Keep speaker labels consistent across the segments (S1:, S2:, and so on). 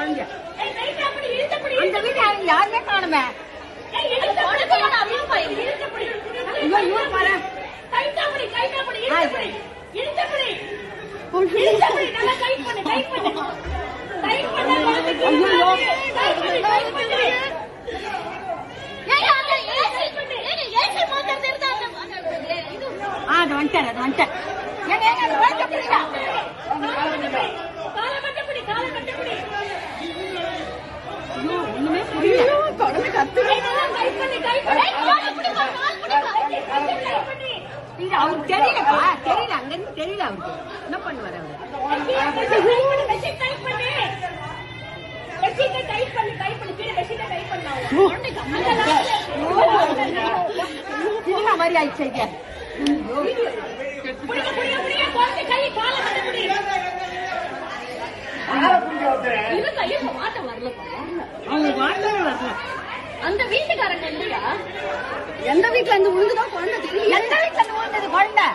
S1: குழந்தைய. அந்த வீட்டு யாருமே காணுமே. அது வந்துட்டேன் அது வந்துட்டேன். ஒண்ணுமே புரியல. குழந்தை கத்து அவருக்கு தெரியலப்பா, தெரியல அங்க இருந்து தெரியல அவருக்கு என்ன பண்ணுவாரு அவரு. மாதிரி ஆயிடுச்சு.
S2: அந்த வீட்டுக்காரங்க இல்லையா?
S1: எந்த வீட்டுல இருந்து விழுந்துதான் குழந்தை தெரியும். எந்த வீட்டுல இருந்து விழுந்தது குழந்தை?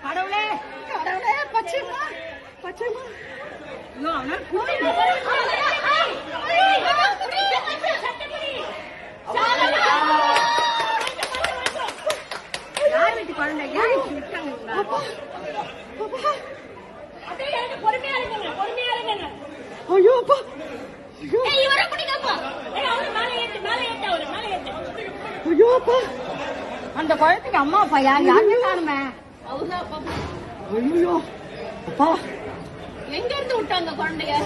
S1: கடவுளே கடவுளே பச்சைமா பச்சைமா யார் வீட்டு குழந்தை? ஐயோ அப்பா ஐயோ அப்பா அந்த குழந்தைக்கு அம்மா அப்பா யாருமே காணுமே.
S2: அவர்தான் அப்பா.
S1: ஐயோ அப்பா
S2: எங்க இருந்து விட்டாங்க குழந்தைய?